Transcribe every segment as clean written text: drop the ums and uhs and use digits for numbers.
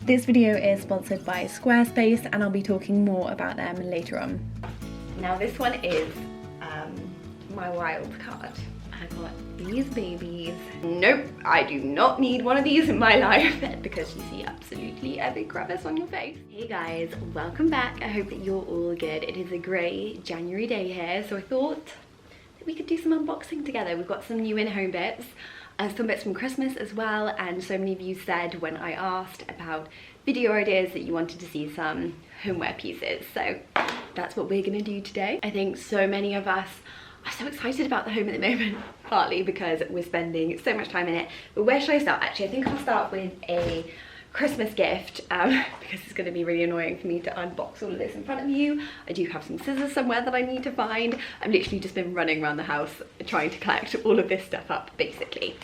This video is sponsored by Squarespace and I'll be talking more about them later on. Now this one is my wild card. I got these babies. Nope, I do not need one of these in my life because you see absolutely every crevice on your face. Hey guys, welcome back. I hope that you're all good. It is a grey January day here, so I thought that we could do some unboxing together. We've got some new in-home bits, some bits from Christmas as well, and so many of you said when I asked about video ideas that you wanted to see some homeware pieces, so that's what we're gonna do today. I think so many of us are so excited about the home at the moment, partly because we're spending so much time in it. But where should I start? Actually, I think I'll start with a Christmas gift because it's going to be really annoying for me to unbox all of this in front of you. I do have some scissors somewhere that I need to find. I've literally just been running around the house trying to collect all of this stuff up, basically.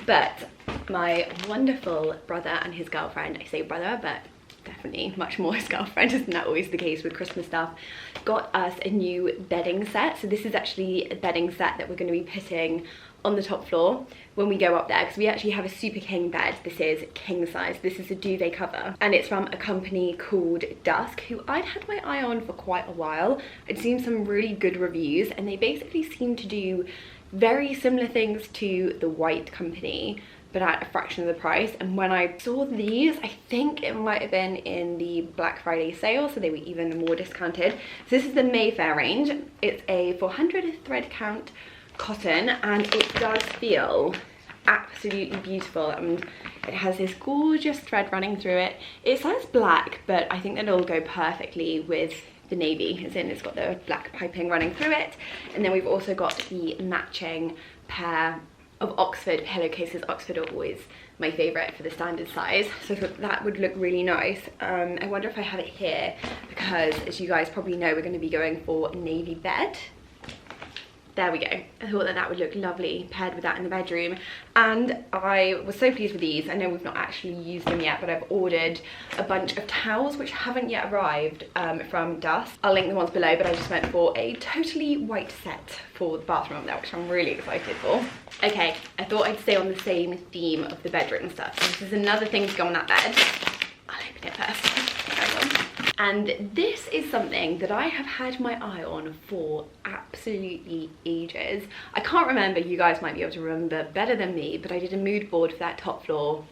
But my wonderful brother and his girlfriend, I say brother, but definitely much more his girlfriend, isn't that always the case with Christmas stuff, got us a new bedding set. So this is actually a bedding set that we're going to be putting on the top floor when we go up there, because we actually have a super king bed. This is king size. This is a duvet cover and it's from a company called Dusk, who I'd had my eye on for quite a while. I'd seen some really good reviews and they basically seem to do very similar things to the White company, but at a fraction of the price. And when I saw these, I think it might have been in the Black Friday sale, so they were even more discounted. So this is the Mayfair range. It's a 400 thread count cotton and it does feel absolutely beautiful, and it has this gorgeous thread running through it. It says black, but I think that it'll go perfectly with the navy, as in it's got the black piping running through it. And then we've also got the matching pair of Oxford pillowcases. Oxford are always my favorite for the standard size, so I thought that would look really nice. I wonder if I have it here because, as you guys probably know, we're going to be going for a navy bed. There we go. I thought that that would look lovely paired with that in the bedroom, and I was so pleased with these. I know we've not actually used them yet, but I've ordered a bunch of towels which haven't yet arrived from Dusk. I'll link the ones below, but I just went for a totally white set for the bathroom up there, which I'm really excited for. Okay, I thought I'd stay on the same theme of the bedroom stuff. So this is another thing to go on that bed. I'll open it first. And this is something that I have had my eye on for absolutely ages. I can't remember, you guys might be able to remember better than me, but I did a mood board for that top floor,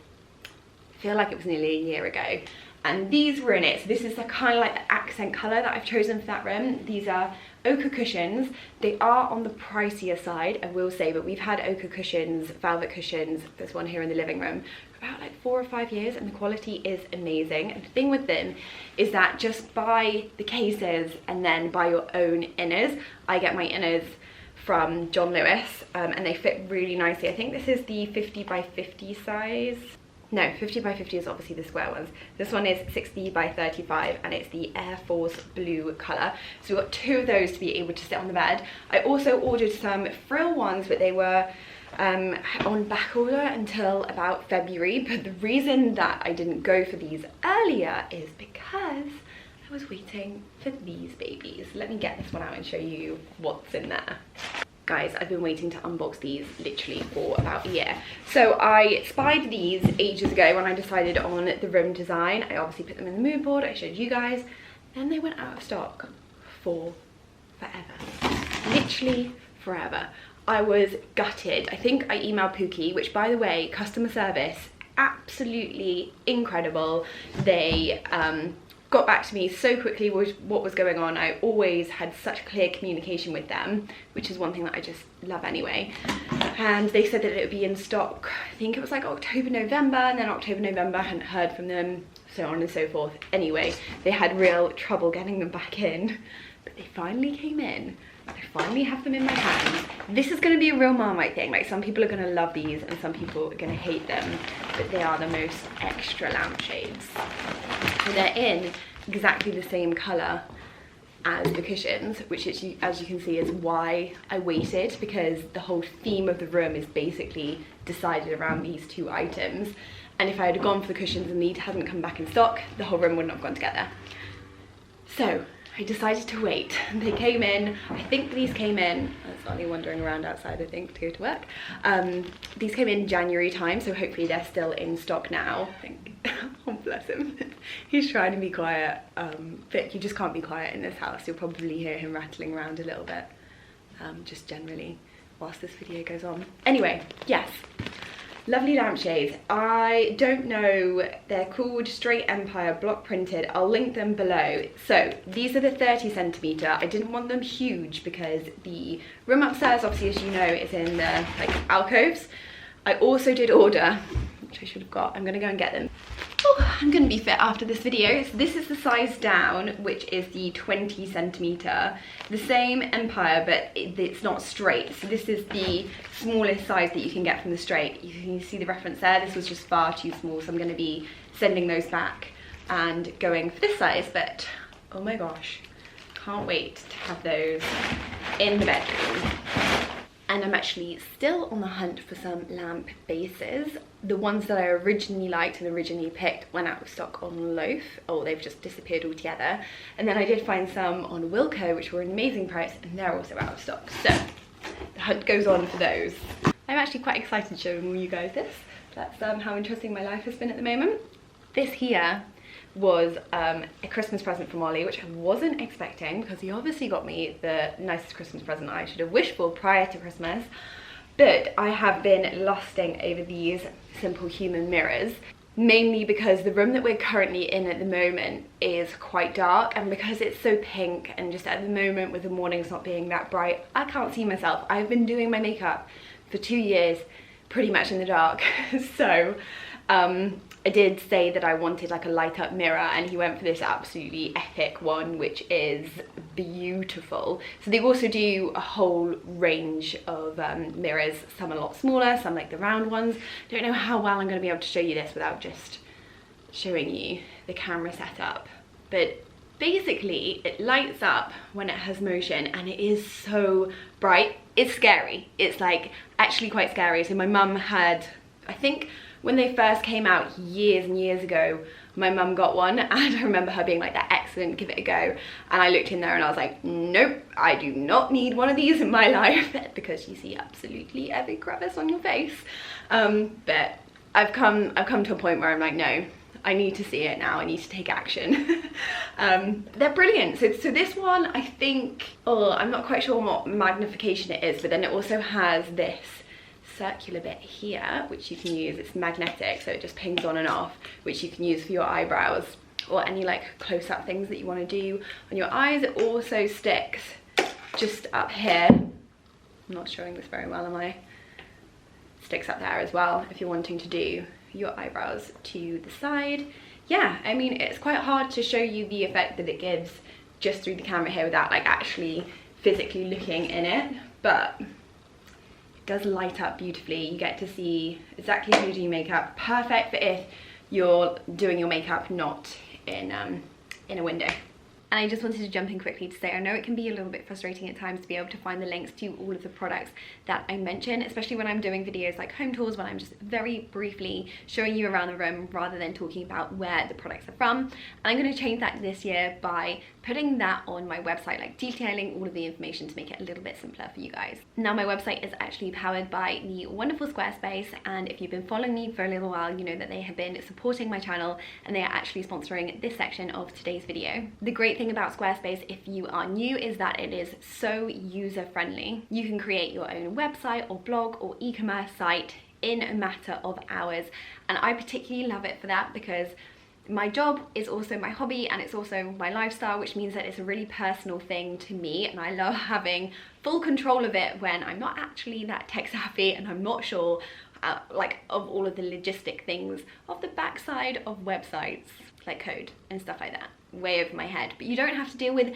I feel like it was nearly a year ago. And these were in it. So this is the kind of like the accent colour that I've chosen for that room. These are ochre cushions. They are on the pricier side, I will say, but we've had ochre cushions, velvet cushions, there's one here in the living room, for about like 4 or 5 years, and the quality is amazing. And the thing with them is that just buy the cases and then buy your own inners. I get my inners from John Lewis and they fit really nicely. I think this is the 50 by 50 size. No, 50 by 50 is obviously the square ones. This one is 60 by 35 and it's the Air Force blue colour. So we've got 2 of those to be able to sit on the bed. I also ordered some frill ones, but they were on back order until about February. But the reason that I didn't go for these earlier is because I was waiting for these babies. Let me get this one out and show you what's in there. Guys, I've been waiting to unbox these literally for about a year. So I spied these ages ago when I decided on the room design. I obviously put them in the mood board, I showed you guys. Then they went out of stock for forever. Literally forever. I was gutted. I think I emailed Pookie, which, by the way, customer service, absolutely incredible. They got back to me so quickly with what was going on. I always had such clear communication with them, which is one thing that I just love anyway. And they said that it would be in stock, I think it was like October, November, and then October, November, I hadn't heard from them, so on and so forth. Anyway, they had real trouble getting them back in, but they finally came in. I finally have them in my hands. This is going to be a real Marmite thing. Like, some people are going to love these and some people are going to hate them, but they are the most extra lampshades. And they're in exactly the same colour as the cushions, which is, as you can see, is why I waited, because the whole theme of the room is basically decided around these 2 items. And if I had gone for the cushions and these hadn't come back in stock, the whole room wouldn't have gone together. So I decided to wait. They came in, I think these came in, I was only wandering around outside I think to go to work. These came in January time, so hopefully they're still in stock now. I think, oh bless him, he's trying to be quiet, but you just can't be quiet in this house. You'll probably hear him rattling around a little bit, just generally whilst this video goes on. Anyway, yes. Lovely lampshades. I don't know, they're called Straight Empire block printed. I'll link them below. So these are the 30cm. I didn't want them huge because the room upstairs, obviously, as you know, is in the like alcoves. I also did order, which I should have got. I'm gonna go and get them. Oh, I'm gonna be fit after this video. So this is the size down, which is the 20cm. The same Empire, but it's not straight. So this is the smallest size that you can get from the straight. You can see the reference there. This was just far too small, so I'm gonna be sending those back and going for this size. But oh my gosh, can't wait to have those in the bedroom. And I'm actually still on the hunt for some lamp bases. The ones that I originally liked and originally picked went out of stock on Loaf, or they've just disappeared altogether. And then I did find some on Wilko, which were an amazing price, and they're also out of stock. So the hunt goes on for those. I'm actually quite excited showing you guys this. That's how interesting my life has been at the moment. This here was a Christmas present from Ollie, which I wasn't expecting because he obviously got me the nicest Christmas present I should have wished for prior to Christmas. But I have been lusting over these simple human mirrors, mainly because the room that we're currently in at the moment is quite dark, and because it's so pink and just at the moment with the mornings not being that bright, I can't see myself. I've been doing my makeup for 2 years pretty much in the dark. So I did say that I wanted like a light up mirror, and he went for this absolutely epic one, which is beautiful. So they also do a whole range of mirrors. Some a lot smaller, some like the round ones. Don't know how well I'm going to be able to show you this without just showing you the camera setup. But basically it lights up when it has motion, and it is so bright. It's scary. It's like actually quite scary. So my mum had, I think, when they first came out years and years ago, my mum got one, and I remember her being like, "That's excellent, give it a go." And I looked in there and I was like, nope, I do not need one of these in my life, because you see absolutely every crevice on your face. But I've come to a point where I'm like, no, I need to see it now, I need to take action. They're brilliant. So this one, I think, oh, I'm not quite sure what magnification it is, but then it also has this circular bit here which you can use. It's magnetic, so it just pings on and off, which you can use for your eyebrows or any like close-up things that you want to do on your eyes. It also sticks just up here. I'm not showing this very well, am I? Sticks up there as well if you're wanting to do your eyebrows to the side. Yeah, I mean, it's quite hard to show you the effect that it gives just through the camera here without like actually physically looking in it, but does light up beautifully. You get to see exactly how you do your makeup. Perfect for if you're doing your makeup not in a window. And I just wanted to jump in quickly to say, I know it can be a little bit frustrating at times to be able to find the links to all of the products that I mention, especially when I'm doing videos like home tours, when I'm just very briefly showing you around the room rather than talking about where the products are from. And I'm going to change that this year by putting that on my website, like detailing all of the information to make it a little bit simpler for you guys. Now my website is actually powered by the wonderful Squarespace, and if you've been following me for a little while, you know that they have been supporting my channel and they are actually sponsoring this section of today's video. The great thing about Squarespace, if you are new, is that it is so user-friendly. You can create your own website or blog or e-commerce site in a matter of hours, and I particularly love it for that because my job is also my hobby and it's also my lifestyle, which means that it's a really personal thing to me, and I love having full control of it when I'm not actually that tech savvy and I'm not sure like of all of the logistic things of the backside of websites, like code and stuff like that, way over my head. But you don't have to deal with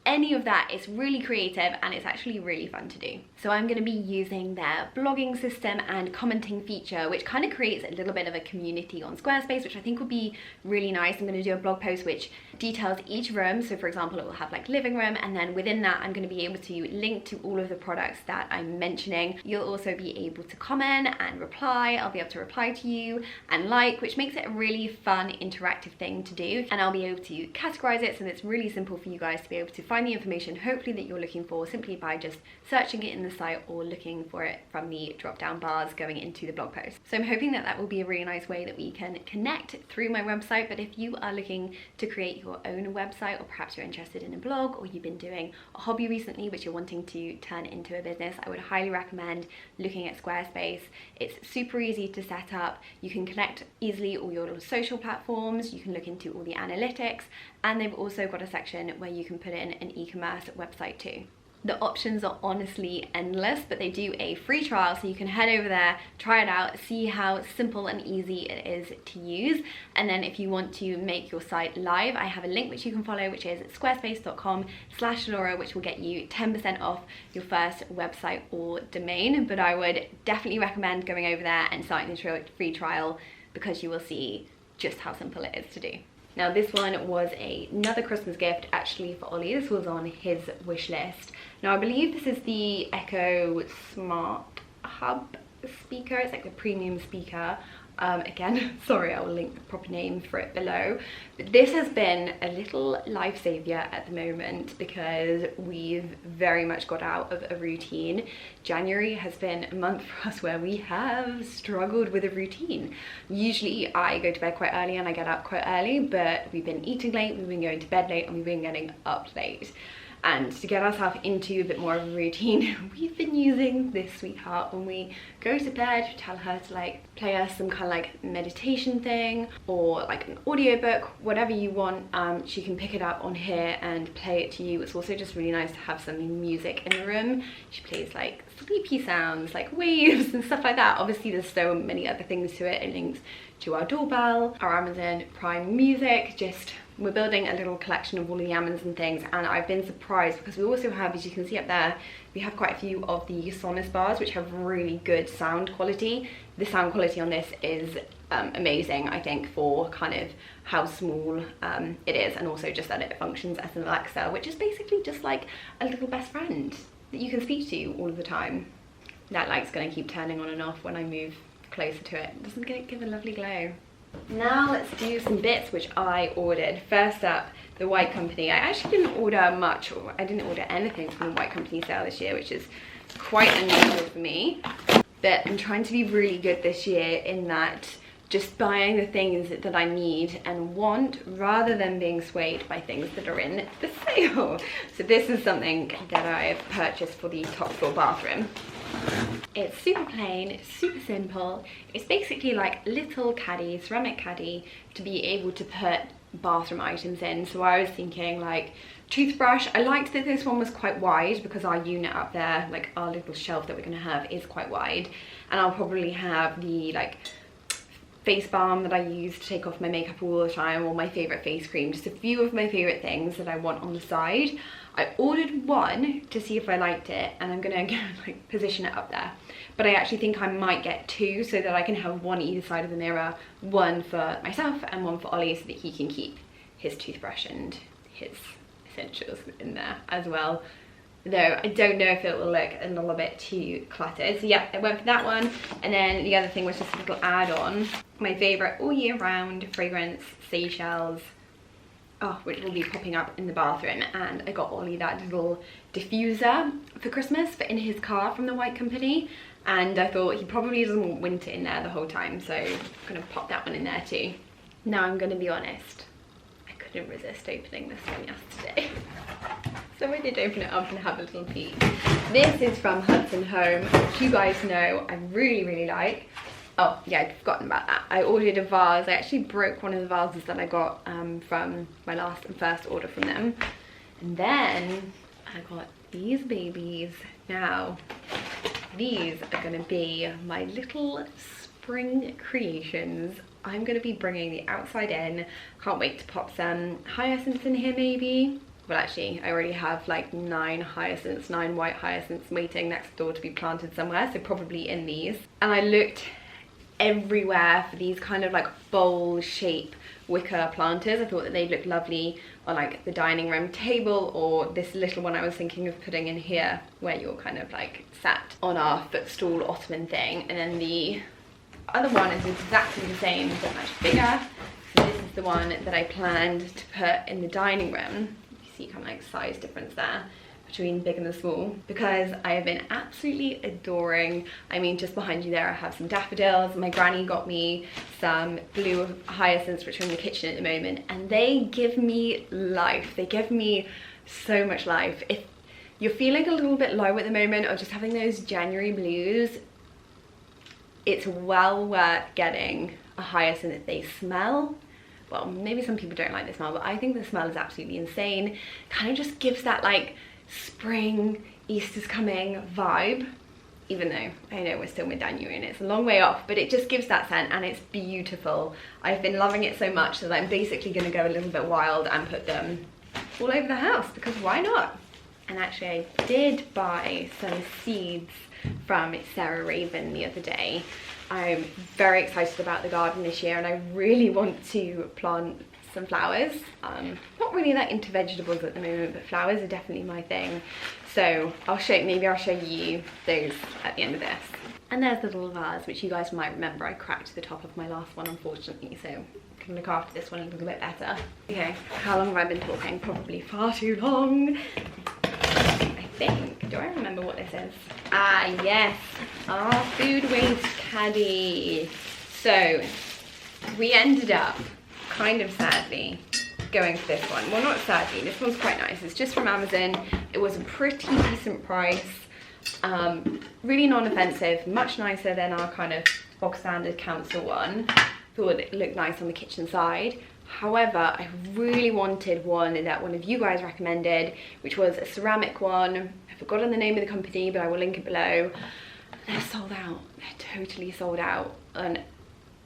any of that. It's really creative and it's actually really fun to do. So I'm going to be using their blogging system and commenting feature, which kind of creates a little bit of a community on Squarespace, which I think would be really nice. I'm going to do a blog post which details each room. So for example, it will have like living room, and then within that I'm going to be able to link to all of the products that I'm mentioning. You'll also be able to comment and reply. I'll be able to reply to you and like, which makes it a really fun interactive thing to do. And I'll be able to categorize it so that it's really simple for you guys to be able to find the information hopefully that you're looking for simply by just searching it in the site or looking for it from the drop down bars going into the blog post. So I'm hoping that that will be a really nice way that we can connect through my website. But if you are looking to create your own website, or perhaps you're interested in a blog, or you've been doing a hobby recently which you're wanting to turn into a business, I would highly recommend looking at Squarespace. It's super easy to set up. You can connect easily all your little social platforms, you can look into all the analytics, and they've also got a section where you can put in an e-commerce website too. The options are honestly endless, but they do a free trial, so you can head over there, try it out, see how simple and easy it is to use. And then if you want to make your site live, I have a link which you can follow, which is squarespace.com/Laura, which will get you 10% off your first website or domain. But I would definitely recommend going over there and starting the free trial, because you will see just how simple it is to do. Now this one was another Christmas gift actually for Ollie. This was on his wish list. Now I believe this is the Echo Smart Hub speaker. It's like the premium speaker. Again, sorry, I will link the proper name for it below. But this has been a little lifesaver at the moment because we've very much got out of a routine. January has been a month for us where we have struggled with a routine. Usually I go to bed quite early and I get up quite early, but we've been eating late, we've been going to bed late, and we've been getting up late. And to get ourselves into a bit more of a routine, we've been using this sweetheart. When we go to bed, we tell her to like play us some kind of like meditation thing or like an audiobook, whatever you want. She can pick it up on here and play it to you. It's also just really nice to have some music in the room. She plays like sleepy sounds, like waves and stuff like that. Obviously there's so many other things to it. It links to our doorbell, our Amazon Prime Music. Just we're building a little collection of all the Amazon things, and I've been surprised because we also have, as you can see up there, we have quite a few of the Sonos bars which have really good sound quality. The sound quality on this is amazing, I think, for kind of how small it is, and also just that it functions as an Alexa, which is basically just like a little best friend that you can speak to all of the time. That light's going to keep turning on and off when I move closer to it. Doesn't it give a lovely glow? Now let's do some bits which I ordered. First up, the White Company. I actually didn't order much, or I didn't order anything from the White Company sale this year, which is quite unusual for me. But I'm trying to be really good this year in that just buying the things that I need and want, rather than being swayed by things that are in the sale. So this is something that I've purchased for the top floor bathroom. It's super plain, it's super simple. It's basically like a little caddy, ceramic caddy, to be able to put bathroom items in. So I was thinking like toothbrush. I liked that this one was quite wide because our unit up there, like our little shelf that we're gonna have, is quite wide. And I'll probably have the like face balm that I use to take off my makeup all the time, or my favorite face cream, just a few of my favorite things that I want on the side. I ordered one to see if I liked it, and I'm gonna like position it up there, but I actually think I might get two so that I can have one either side of the mirror, one for myself and one for Ollie, so that he can keep his toothbrush and his essentials in there as well. Though I don't know if it will look a little bit too cluttered. So yeah, I went for that one. And then the other thing was just a little add-on. My favorite all year round fragrance, Seychelles, which will be popping up in the bathroom. And I got Ollie that little diffuser for Christmas for in his car from the White Company. And I thought he probably doesn't want winter in there the whole time, so I'm gonna pop that one in there too. Now I'm gonna be honest, I couldn't resist opening this one yesterday. So I did open it up and have a little peek. This is from Hudson Home, which you guys know I really, really like. Oh yeah, I'd forgotten about that. I ordered a vase. I actually broke one of the vases that I got from my last and first order from them. And then I got these babies. Now, these are gonna be my little spring creations. I'm gonna be bringing the outside in. Can't wait to pop some hyacinths in here maybe. well actually I already have like 9 white hyacinths waiting next door to be planted somewhere, so probably in these. And I looked everywhere for these kind of like bowl shape wicker planters. I thought that they'd look lovely on like the dining room table, or this little one I was thinking of putting in here where you're kind of like sat on our footstool ottoman thing. And then the other one is exactly the same but much bigger. So this is the one that I planned to put in the dining room. You see kind of like size difference there between big and the small, because I have been absolutely adoring. I mean, just behind you there I have some daffodils. My granny got me some blue hyacinths which are in the kitchen at the moment, and they give me life. They give me so much life. If you're feeling a little bit low at the moment or just having those January blues, it's well worth getting a hyacinth. They smell, well, maybe some people don't like the smell, but I think the smell is absolutely insane. Kind of just gives that like spring, Easter's coming vibe, even though I know we're still mid-January and it's a long way off, but it just gives that scent and it's beautiful. I've been loving it so much that I'm basically going to go a little bit wild and put them all over the house, because why not? And actually I did buy some seeds from Sarah Raven the other day. I'm very excited about the garden this year and I really want to plant some flowers. Not really that into vegetables at the moment, but flowers are definitely my thing. So maybe I'll show you those at the end of this. And there's the little vase, which you guys might remember I cracked the top of my last one, unfortunately, so I can look after this one a little bit better. Okay, how long have I been talking? Probably far too long. I think, do I remember what this is? Ah yes, our food waste caddy. So we ended up, kind of sadly, going for this one. Well, not sadly, this one's quite nice. It's just from Amazon. It was a pretty decent price. Really non-offensive, much nicer than our kind of bog standard council one. Thought it looked nice on the kitchen side. However, I really wanted one that one of you guys recommended, which was a ceramic one. I've forgotten the name of the company, but I will link it below. They're sold out. They're totally sold out. And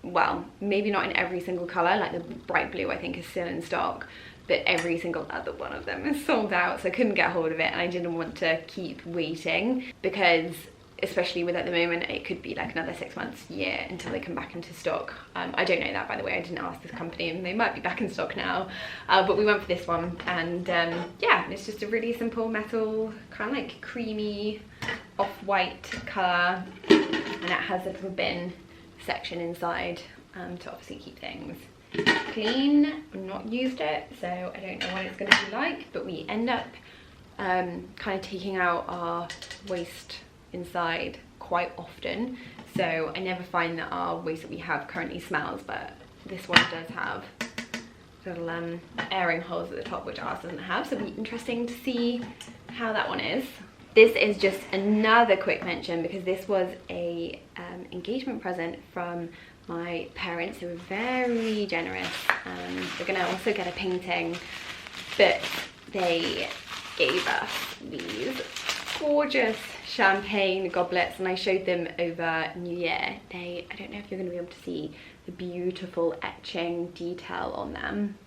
well, maybe not in every single colour, like the bright blue I think is still in stock, but every single other one of them is sold out, so I couldn't get hold of it and I didn't want to keep waiting, because especially with at the moment it could be like another 6 months, year until they come back into stock. I don't know that, by the way. I didn't ask this company and they might be back in stock now, but we went for this one. And yeah, it's just a really simple metal, kind of like creamy off-white colour, and it has a little bin section inside to obviously keep things clean. I've not used it, so I don't know what it's going to be like, but we end up kind of taking out our waste inside quite often, so I never find that our waste that we have currently smells, but this one does have little airing holes at the top, which ours doesn't have, so it'll be interesting to see how that one is. This is just another quick mention because this was a engagement present from my parents, who were very generous. They're gonna also get a painting, but they gave us these gorgeous champagne goblets, and I showed them over New Year. I don't know if you're gonna be able to see the beautiful etching detail on them.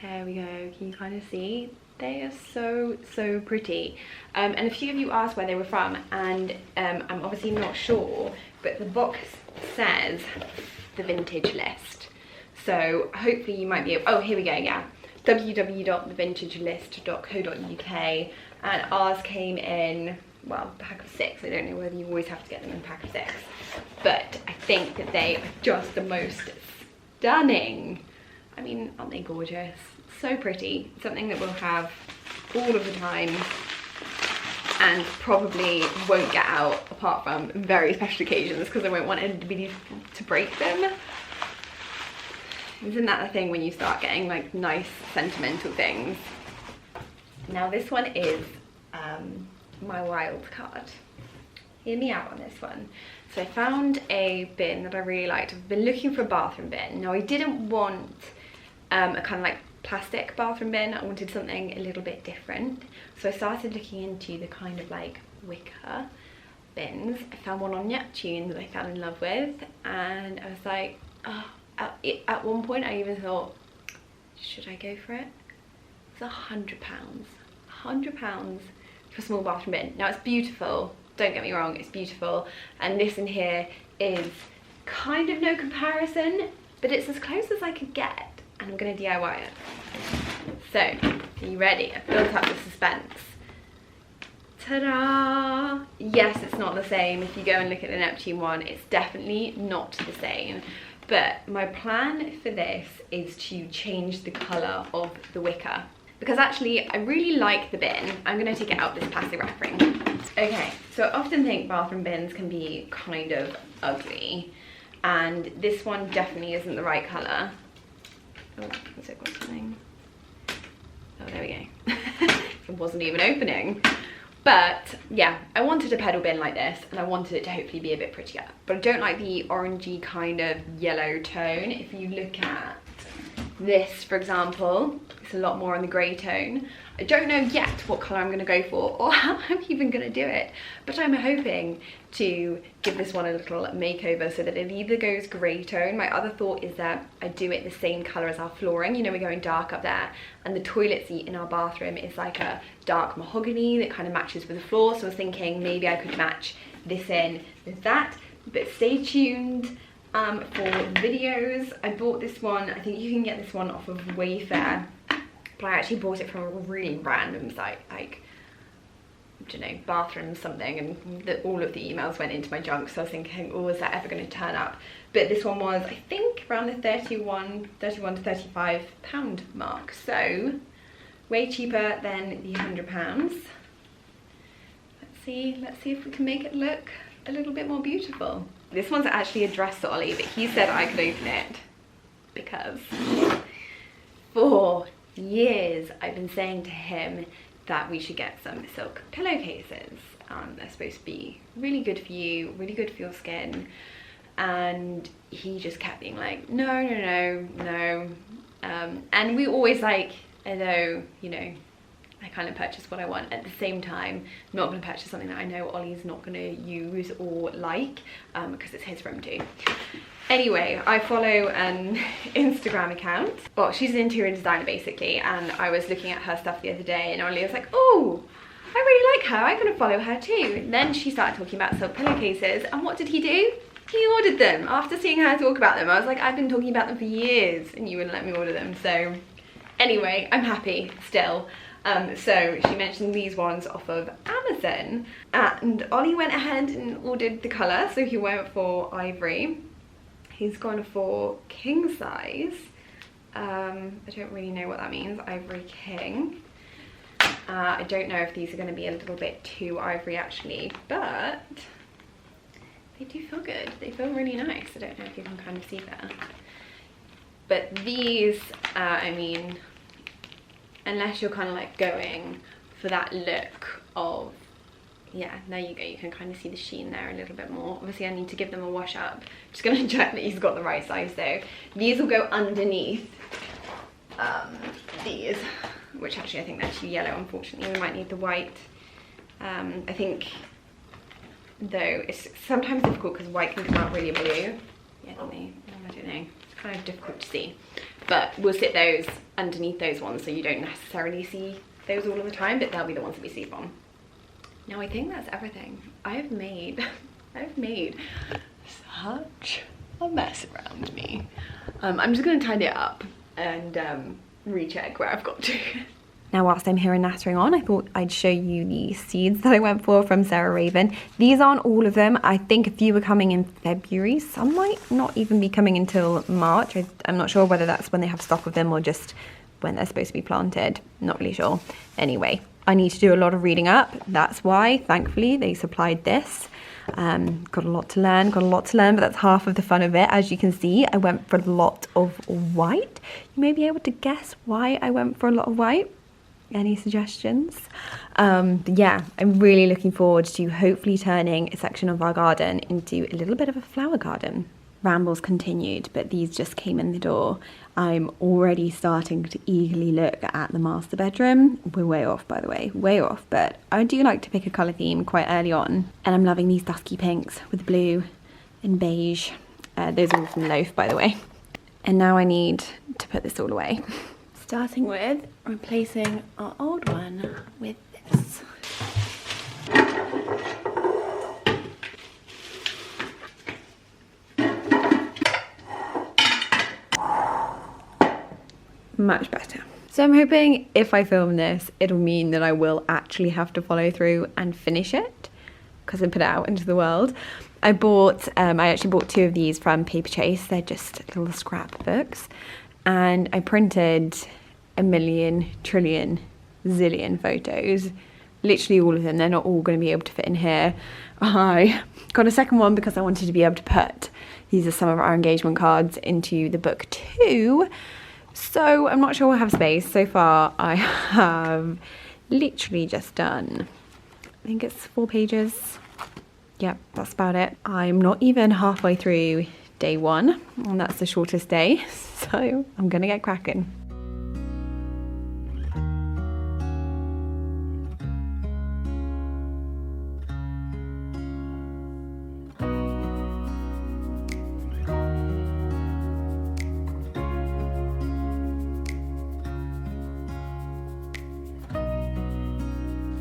There we go, can you kind of see? They are so pretty. And a few of you asked where they were from, and I'm obviously not sure, but the box says the vintage list. So hopefully you might be able, oh here we go, yeah. www.thevintagelist.co.uk, and ours came in, well, a pack of 6. I don't know whether you always have to get them in a pack of 6, but I think that they are just the most stunning. I mean, aren't they gorgeous? So pretty. Something that we'll have all of the time and probably won't get out apart from very special occasions, because I won't want anybody to break them. Isn't that the thing when you start getting like nice sentimental things? Now this one is my wild card. Hear me out on this one. So I found a bin that I really liked. I've been looking for a bathroom bin. Now I didn't want a kind of like plastic bathroom bin. I wanted something a little bit different. So I started looking into the kind of like wicker bins. I found one on Neptune that I fell in love with, and I was like, oh, at one point I even thought, should I go for it? £100. £100 for a small bathroom bin. Now it's beautiful, don't get me wrong, it's beautiful, and this in here is kind of no comparison, but it's as close as I could get, and I'm gonna DIY it. So, are you ready? I've built up the suspense. Ta-da! Yes, it's not the same. If you go and look at the Neptune one, it's definitely not the same. But my plan for this is to change the colour of the wicker. Because actually, I really like the bin. I'm going to take it out this plastic wrapping. Okay, so I often think bathroom bins can be kind of ugly. And this one definitely isn't the right colour. Oh, has it got something? Oh, there we go. It wasn't even opening. But yeah, I wanted a pedal bin like this, and I wanted it to hopefully be a bit prettier. But I don't like the orangey kind of yellow tone. If you look at this, for example, it's a lot more on the grey tone. I don't know yet what colour I'm going to go for, or how I'm even going to do it, but I'm hoping to give this one a little makeover so that it either goes grey tone. My other thought is that I do it the same colour as our flooring. You know, we're going dark up there, and the toilet seat in our bathroom is like a dark mahogany that kind of matches with the floor, so I was thinking maybe I could match this in with that. But stay tuned for videos. I bought this one, I think you can get this one off of Wayfair, but I actually bought it from a really random site, like, I don't know, bathroom something, and all of the emails went into my junk, so I was thinking, oh, is that ever going to turn up? But this one was, I think, around the 31 to 35 pound mark, so way cheaper than the £100. Let's see if we can make it look a little bit more beautiful. This one's actually addressed to Ollie, but he said I could open it because for years I've been saying to him that we should get some silk pillowcases. They're supposed to be really good for you, really good for your skin, and he just kept being like, no. And we always like, although, you know, I kind of purchase what I want, at the same time not going to purchase something that I know Ollie's not going to use or like, because it's his room too. Anyway, I follow an Instagram account. Well, she's an interior designer basically, and I was looking at her stuff the other day, and Ollie was like, oh, I really like her, I'm going to follow her too. And then she started talking about silk pillowcases, and what did he do? He ordered them. After seeing her talk about them, I was like, I've been talking about them for years and you wouldn't let me order them. So anyway, I'm happy still. So she mentioned these ones off of Amazon, and Ollie went ahead and ordered the colour, so he went for ivory. He's gone for king size. I don't really know what that means, ivory king. I don't know if these are going to be a little bit too ivory actually, but they do feel good. They feel really nice. I don't know if you can kind of see that. But these, I mean, unless you're kind of like going for that look of, yeah, there you go, you can kind of see the sheen there a little bit more. Obviously I need to give them a wash up. Just gonna check that he's got the right size though. These will go underneath these, which actually I think they're too yellow, unfortunately. We might need the white. I think, though, it's sometimes difficult because white can come out really blue. Yeah, I don't know. It's kind of difficult to see. But we'll sit those underneath those ones so you don't necessarily see those all of the time, but they'll be the ones that we sleep on. Now I think that's everything. I've made such a mess around me. I'm just gonna tidy it up and recheck where I've got to. Now whilst I'm here and nattering on, I thought I'd show you the seeds that I went for from Sarah Raven. These aren't all of them. I think a few are coming in February. Some might not even be coming until March. I'm not sure whether that's when they have stock of them or just when they're supposed to be planted. Not really sure. Anyway, I need to do a lot of reading up. That's why, thankfully, they supplied this. Got a lot to learn, but that's half of the fun of it. As you can see, I went for a lot of white. You may be able to guess why I went for a lot of white. Any suggestions? Yeah, I'm really looking forward to hopefully turning a section of our garden into a little bit of a flower garden. Rambles continued, but these just came in the door. I'm already starting to eagerly look at the master bedroom. We're way off, by the way, way off, but I do like to pick a colour theme quite early on. And I'm loving these dusky pinks with blue and beige. Those are all from Loaf, by the way. And now I need to put this all away. Starting with replacing our old one with this. Much better. So I'm hoping if I film this, it'll mean that I will actually have to follow through and finish it because I put it out into the world. I actually bought 2 of these from Paperchase. They're just little scrapbooks, and I printed a million, trillion, zillion photos. Literally all of them. They're not all going to be able to fit in here. I got a second one because I wanted to be able to put, these are some of our engagement cards, into the book too. So I'm not sure we'll have space. So far I have literally just done, I think it's 4 pages. Yep, that's about it. I'm not even halfway through day 1, and that's the shortest day. So I'm gonna get cracking.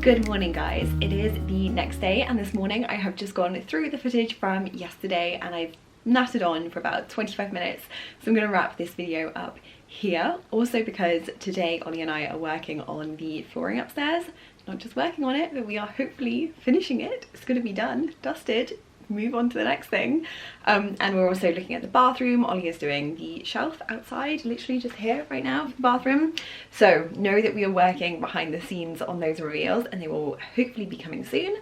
Good morning guys, it is the next day, and this morning I have just gone through the footage from yesterday and I've nattered on for about 25 minutes, so I'm going to wrap this video up here. Also because today Ollie and I are working on the flooring upstairs, not just working on it, but we are hopefully finishing it. It's going to be done, dusted, move on to the next thing. And we're also looking at the bathroom. Ollie is doing the shelf outside, literally just here right now for the bathroom. So know that we are working behind the scenes on those reveals, and they will hopefully be coming soon.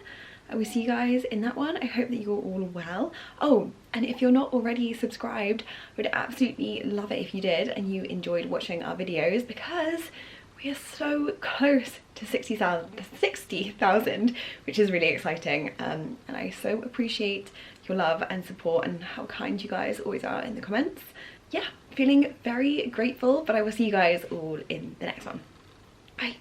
I will see you guys in that one. I hope that you're all well. Oh, and if you're not already subscribed, I would absolutely love it if you did and you enjoyed watching our videos, because we are so close to 60,000, which is really exciting, and I so appreciate your love and support and how kind you guys always are in the comments. Yeah, feeling very grateful, but I will see you guys all in the next one. Bye.